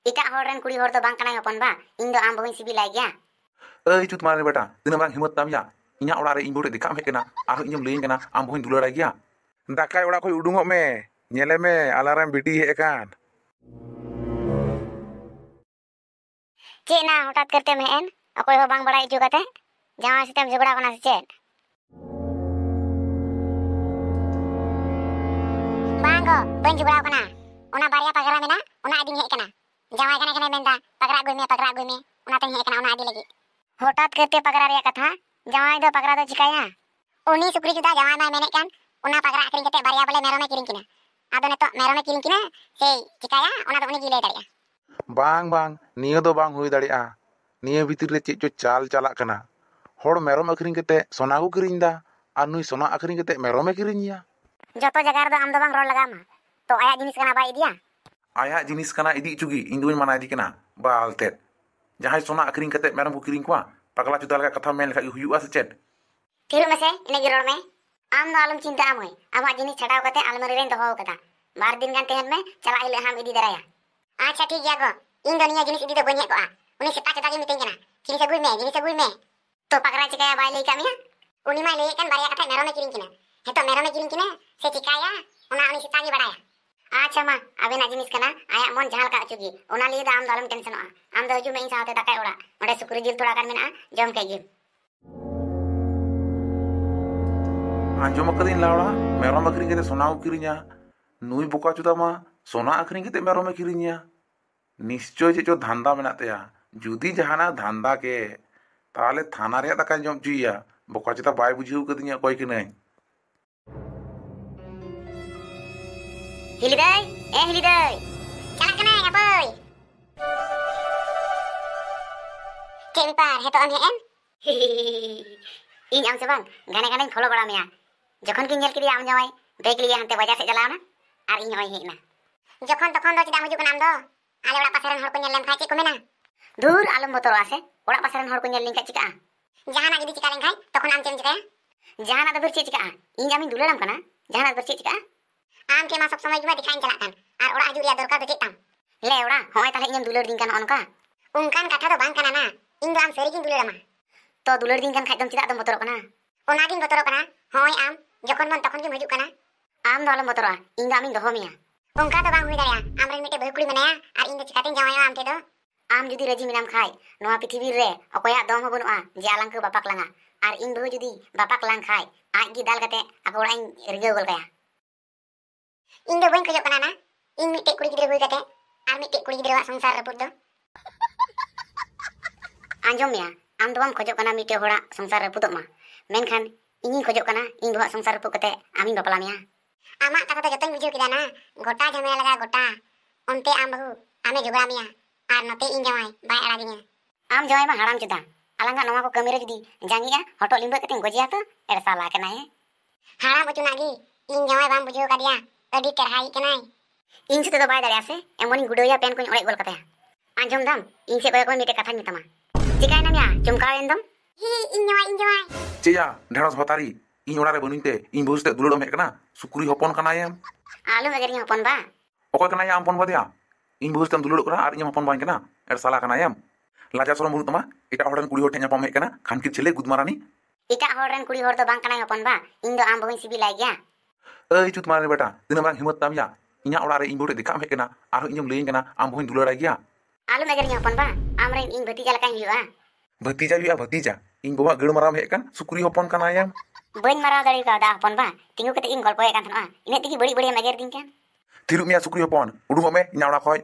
Itak horen kuri hor do bang kanai hopon ba. Ing do am bahuin sibilai gya. Cut mare beta, tina bang himmat tam ya. Inya ora re ing bode dekam hek kena, aru inyam lein kena am bahuin dular gya. दाकाय ओड़ा खय उडुंगोग मे नेले मे alarm बिटी हे कान चे ना हठात करते में N अकोय हो बांग बड़ा इजु कते जवाई सितम झगड़ा कना से चेत बांगो बन झगड़ा कना ओना बारिया पगरा मेना ओना आदिन हे कना जवाई कना कने मेंदा पगरा गुई में ओना तन हे कना ओना आदि लगी हठात करते पगरा रे कथा जवाई दो पगरा दो चिकाया उनी सुकरी जुदा जवाई मा मेने कान ओना पगरा अकरिंग कते बारिया बोले मेरोमे किरिंग किना आदो नेतो मेरोमे किरिंग किना से चिकाया ओना दो उनी गिले दाड़िया बांग बांग नियो दो बांग हुई दाड़िया नियो भीतर रे चेच चो चाल चाला कना होड़ मेरोम अकरिंग कते सोना को किरिंग दा आर नुई सोना अकरिंग कते मेरोमे किरिंगिया जतो जगह रे दो आम दो बांग रोड लगा मा तो आया जिनिस कना बाय इदिया आया जिनिस कना इदी चुगी इन दुई माना इदी कना बालते जहां सोना अकरिंग कते मेरम को किरिंग कोआ पगला चुदा लगा कथा मेन लखा हुयुआ से चेत थिरु में से इने गिरोड़ में आम दो आलम चिंता आम होय आमा जिनिस छडाव कते अलमारी रे दोहो कता बार दिन गान तेहन में चला इले हम इदी दराया अच्छा ठीक गया गो इन दुनिया जिनिस इदी दो बन हे को आ उनी सेता चता के मिटिंग कना जिनिस गुई में तो पगरा चिकाया बाय ले कामिया उनी मा ले कन बारिया कथा मेरो में किरिंग किना हे तो मेरो में किरिंग किना से चिकाया ओना उनी सेता गी बडाया अच्छा मा अबेना जिनिस कना आया मन जहाल का चुगी ओना लिए दा आम दालम टेंशन आ आम दो हजू में इन साथे दाकाय ओड़ा ओडे सुकुरी जिल तोड़ा कर मेना जम के गी आंजम कदिन लावड़ा मेरम अकरिंग कते सोना को किरिंया नुई बोका चुदा मा सोना अकरिंग कते मेरम किरिंया निश्चय चेचो धांदा मेना तया जुदी जहाना धांदा के ताले थाना रे दाका जम जुइया बोका चुदा बाय बुझिउ कदिnya कोई के नहीं हिलिदाई चला कना गपोय के विपार हे तो अन हेन इन आम से बांग गाने गाने फॉलो बड़ा मिया जखन कि नेल किदी आम जवाई देख लिया हनते बाजार से चलावना आर इन होय हेना जखन तखन दो चिदा मजु के नाम दो आले ओड़ा पासरन हर को नेल लेम खाय चे को मेना दूर आलम बोतरो आसे ओड़ा पासरन हर को नेल लिंका चिका जहाना जदी चिका लें खाय तखन आम चेम चिका जहाना दो बिर चे चिका इन जामिन दुलेराम कना जहाना बिर चे चिका आम के मा सब समय जुमा दिखाइन चला कान आर ओड़ा हजुरिया दरकार दो चेताम ले ओड़ा होय ताले इनम दुलर दिन कान अनका उनकान कथा दो बांग काना ना इन दो आम सरी किन दुलेरामा तो दुलर दिन कान खाय दम चिदा दम बोतरो कना ओना दिन बोतरो कना होय आम जखन मन तखन के मजु कना आम दो आलम बोतरो इन दा आमिन दोहो मिया उनका तो बांग हुई दाया आम रे मिटे बहुकुड़ी मेनाया आर इन दो चिकातेन जवायो आम ते दो आम जुदी रजी मिनाम खाय नोआ पृथ्वी रे अकोया दम हो बनुआ जे आलंग के बापाक लांगा आर इन बहु जुदी बापाक लांग खाय आज गी दाल कते ako ओड़ा इन रिगेव गल गया इन दो बन खजो कना ना इन मिटे कुड़ी गिदरे हुई कते आर मिटे कुड़ी गिदरे वा संसार रपुद दो आंजम मिया आम दो बाम खजो कना मिटे होड़ा संसार रपुदो मा मेनखान इनी खजो कना इन दो संसार रपु कते आमिन बापला मिया आमा कथा तो जतन बुझो किदा ना गोटा झमेला लगा गोटा ओनते आम बहु आमे झगड़ा मिया आर नते इन जवाई बाय अड़ा दिया आम जवाई मा हराम चुदा अलंगा नवा को कमी रे जदी जांगिया हटो लिंबे कते गजिया तो एड़ साला कना है हराम बचुनागी इन जवाई बाम बुझो का दिया अडी टरहाई कनाई इन से तो बाय दाड़िया से एमोनी गुडोया पेन कोन ओड़े गोल कते आंजम दाम इन से कोय मिटे कथा नितमा चिकाय ना मिया चुमकाव एंदम ही इन जवाई चेया ढेरस भतारी इन ओड़ा रे बनुते इन बहुसते दुलड़म हे कना सुकुरी हपन कनायम आलू मगरी हपन बा ओकोय कनाय आम पन बदिया इन बहुसते दुलड़ करा आर इन हपन बाइन कना एड़ साला कनायम लाजा सरम बुरु तमा एटा होड़न कुड़ी होठे ᱧᱟᱯᱟᱢ हे कना खानकिर छेले गुदमारानी एटा होड़न कुड़ी होड़ दो बांग कनाय हपन बा इन दो आम बहु सिबिलाई गया ए चुत मारे बेटा दिन बांग हिम्मत ताम या इnya ओड़ा रे इन बोटे दिखाम हे कना आरो इnyम लेइन कना आम बहु दुलड़ाय गया आलू मगरी हपन बा आम रे इन भतीजा लकाय हुआ भतीजा हुआ भतीजा इन बाबा गड़ माराम हे कन सुकुरी हपन कनायम बन मारा दाड़ी का दा हपन बा तिंगु कते इन गल्प हे कान थना इने तिगी बड़ी बड़ी मगर दिन कान थिरु मिया सुकुरी हपन उडुंग मे इnya ओड़ा खय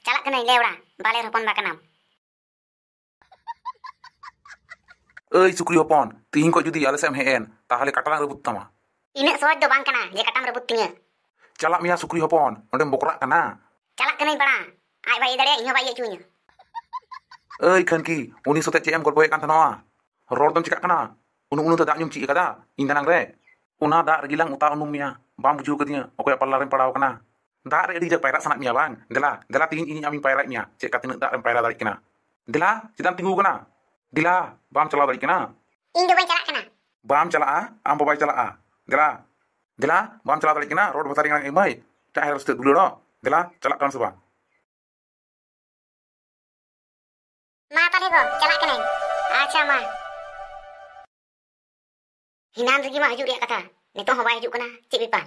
चला कना ले ओड़ा बाले हपन बा कनाम ए सुकुरी हपन तिहिं को जुदी आले सेम हेन ताहले कटलांग रबुत तमा इने सोच दो बांग कना जे कटाम रबुत तिंगा चला मिया सुकुरी हपन ओंडेम बोकरा कना चला कना बड़ा आय बाई दाड़े इहो बाई चुኛ ए खनकी उनी सोते चेम गल्प हे कान थनवा रोड दम चिका कना उनु तो दाग ᱧᱩᱢ ची कदा इन दानांग रे उना दा रगिलांग उता उनुम मिया बाम बुझो कदिया ओकोय पल्ला रे पड़ाव कना दा रे अडी जे पायरा सना मिया बांग देला तिहिं इन आमी पायरा मिया चे का तिना दा रे पायरा दाड़ी कना देला चिदाम तिंगु कना दिला बाम चला दाड़ी कना इन दो बाई चला कना बाम चला आम बाबाई चला दिला बाम चला दाड़ी कना रोड भतारी एमाय चाहे रस्ते दुलड़ो दिला चला कान सबा ताले को चला कनाई अच्छा मा हिनान रगी मा हजू रे कथा नितो हो बाय हजू कना चे बेपार